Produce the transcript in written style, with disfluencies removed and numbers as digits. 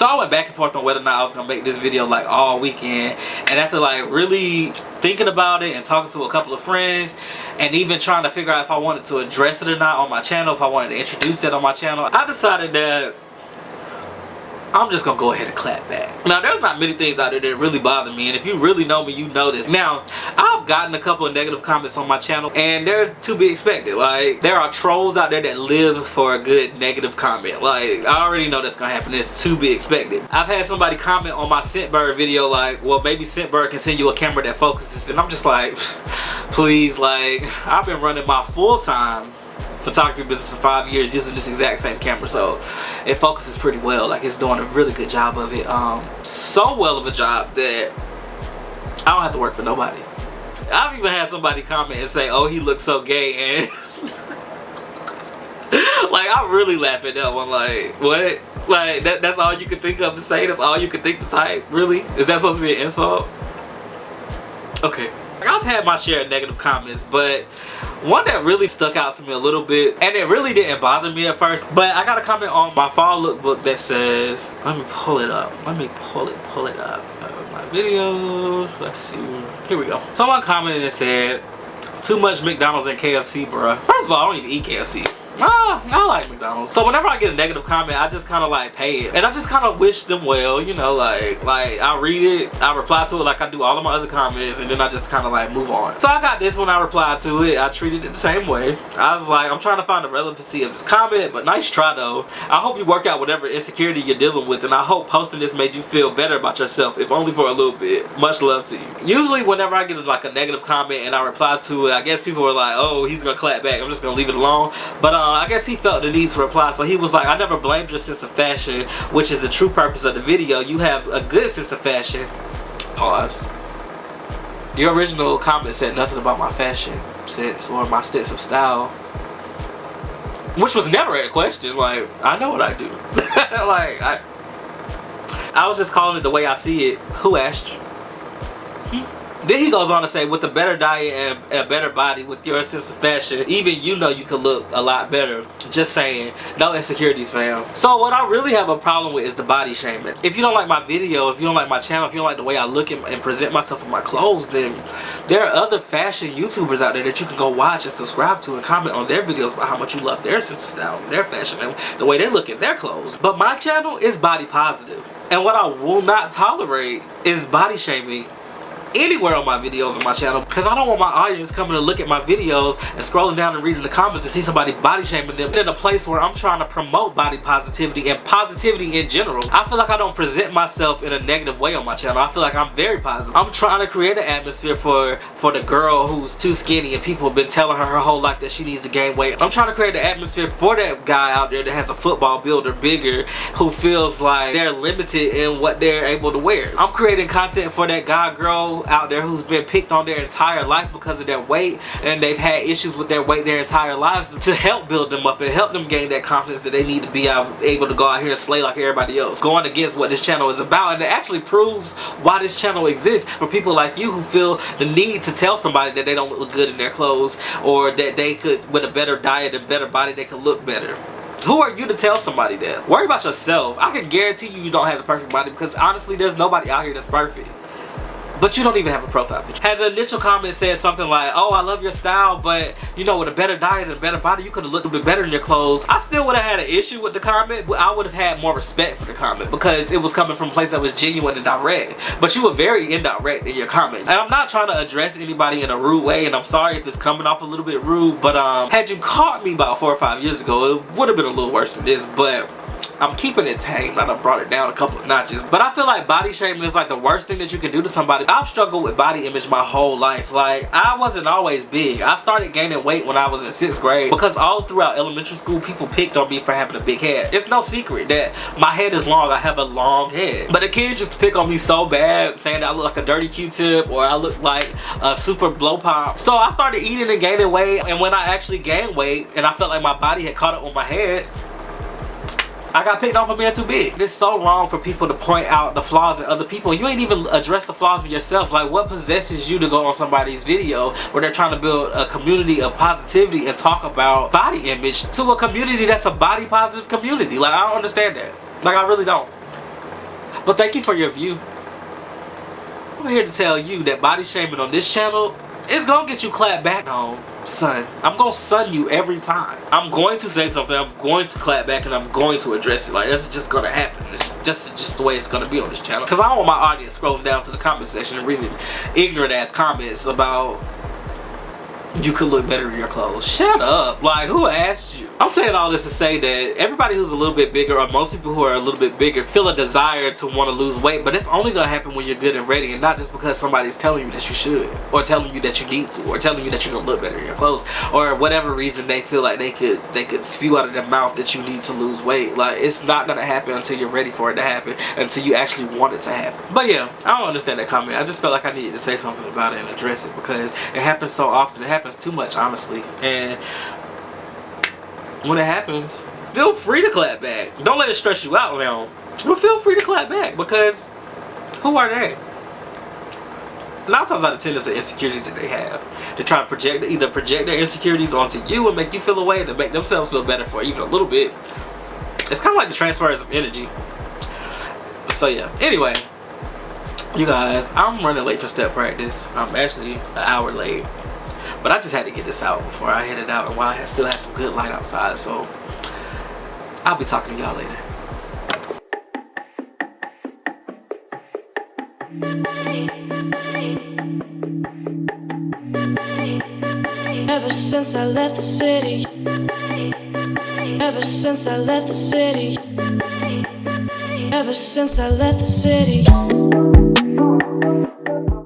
So I went back and forth on whether or not I was gonna make this video like all weekend, and after like really thinking about it and talking to a couple of friends and even trying to figure out if I wanted to address it or not on my channel, if I wanted to introduce that on my channel, I decided that I'm just gonna go ahead and clap back. Now, there's not many things out there that really bother me, and if you really know me, you know this. Now, I've gotten a couple of negative comments on my channel, and they're to be expected. Like, there are trolls out there that live for a good negative comment. Like, I already know that's gonna happen. It's to be expected. I've had somebody comment on my Scentbird video like, well, maybe Scentbird can send you a camera that focuses, and I'm just like, please, like, I've been running my full-time photography business for 5 years using this exact same camera, so it focuses pretty well. Like, it's doing a really good job of it, so well of a job that I don't have to work for nobody. I've even had somebody comment and say, oh, he looks so gay, and like, I really laugh at that one. Like, what? Like, that's all you could think of to say? That's all you could think to type? Really? Is that supposed to be an insult? Okay. I've had my share of negative comments, but one that really stuck out to me a little bit, and it really didn't bother me at first, but I got a comment on my fall lookbook that says, let me pull it up. Let me pull it up. My videos, let's see. Here we go. Someone commented and said, too much McDonald's and KFC, bruh. First of all, I don't even eat KFC. I like McDonald's. So whenever I get a negative comment, I just kind of like pay it, and I just kind of wish them well, you know, like I read it, I reply to it like I do all of my other comments, and then I just kind of like move on. So I got this one, I replied to it, I treated it the same way. I was like, I'm trying to find the relevancy of this comment, but nice try though. I hope you work out whatever insecurity you're dealing with, and I hope posting this made you feel better about yourself, if only for a little bit. Much love to you. Usually whenever I get like a negative comment and I reply to it, I guess people are like, oh, he's gonna clap back, I'm just gonna leave it alone. But I guess he felt the need to reply, so he was like, I never blamed your sense of fashion, which is the true purpose of the video. You have a good sense of fashion. Pause. Your original comment said nothing about my fashion sense or my sense of style, which was never a question. Like, I know what I do. Like, I was just calling it the way I see it. Who asked you? Then he goes on to say, with a better diet and a better body, with your sense of fashion, even you know you could look a lot better. Just saying, no insecurities, fam. So what I really have a problem with is the body shaming. If you don't like my video, if you don't like my channel, if you don't like the way I look and present myself in my clothes, then there are other fashion YouTubers out there that you can go watch and subscribe to and comment on their videos about how much you love their sense of style, their fashion, and the way they look in their clothes. But my channel is body positive. And what I will not tolerate is body shaming anywhere on my videos on my channel, because I don't want my audience coming to look at my videos and scrolling down and reading the comments and see somebody body shaming them in a place where I'm trying to promote body positivity and positivity in general. I feel like I don't present myself in a negative way on my channel. I feel like I'm very positive. I'm trying to create an atmosphere for the girl who's too skinny and people have been telling her whole life that she needs to gain weight. I'm trying to create an atmosphere for that guy out there that has a football build or bigger, who feels like they're limited in what they're able to wear. I'm creating content for that guy, girl out there who's been picked on their entire life because of their weight, and they've had issues with their weight their entire lives, to help build them up and help them gain that confidence that they need to be able to go out here and slay like everybody else, going against what this channel is about. And it actually proves why this channel exists, for people like you who feel the need to tell somebody that they don't look good in their clothes, or that they could, with a better diet and better body, they could look better. Who are you to tell somebody that? Worry about yourself. I can guarantee you don't have the perfect body, because honestly there's nobody out here that's perfect. But you don't even have a profile picture. Had the initial comment said something like, oh, I love your style, but you know, with a better diet and a better body, you could have looked a bit better in your clothes, I still would have had an issue with the comment, but I would have had more respect for the comment, because it was coming from a place that was genuine and direct. But you were very indirect in your comment. And I'm not trying to address anybody in a rude way, and I'm sorry if it's coming off a little bit rude, but had you caught me about 4 or 5 years ago, it would have been a little worse than this. But I'm keeping it tame. I done brought it down a couple of notches. But I feel like body shaming is like the worst thing that you can do to somebody. I've struggled with body image my whole life. Like, I wasn't always big. I started gaining weight when I was in 6th grade, because all throughout elementary school people picked on me for having a big head. It's no secret that my head is long. I have a long head. But the kids just pick on me so bad, saying that I look like a dirty Q-tip, or I look like a super blow pop. So I started eating and gaining weight, and when I actually gained weight and I felt like my body had caught up with my head, I got picked on for being too big. It's so wrong for people to point out the flaws in other people. You ain't even address the flaws in yourself. Like, what possesses you to go on somebody's video where they're trying to build a community of positivity and talk about body image to a community that's a body positive community? Like, I don't understand that. Like, I really don't. But thank you for your view. I'm here to tell you that body shaming on this channel is gonna get you clapped back on, son. I'm gonna sun you every time. I'm going to say something, I'm going to clap back, and I'm going to address it. Like, that's just gonna happen. It's just the way it's gonna be on this channel. Cause I don't want my audience scrolling down to the comment section and reading ignorant ass comments about you could look better in your clothes. Shut up. Like, who asked you? I'm saying all this to say that everybody who's a little bit bigger, or most people who are a little bit bigger, feel a desire to want to lose weight, but it's only gonna happen when you're good and ready, and not just because somebody's telling you that you should, or telling you that you need to, or telling you that you're gonna look better in your clothes, or whatever reason they feel like they could spew out of their mouth that you need to lose weight. Like, it's not gonna happen until you're ready for it to happen, until you actually want it to happen. But yeah, I don't understand that comment. I just felt like I needed to say something about it and address it, because it happens so often. It happens too much, honestly. And when it happens, feel free to clap back. Don't let it stress you out now. But feel free to clap back, because who are they? 9 times out of 10, it's an insecurity that they have. They're trying to either project their insecurities onto you and make you feel a way, to make themselves feel better for even a little bit. It's kind of like the transfers of energy. So yeah, anyway, you guys, I'm running late for step practice. I'm actually an hour late. But I just had to get this out before I headed out, and while I still had some good light outside, so I'll be talking to y'all later. Ever since I left the city, ever since I left the city, ever since I left the city.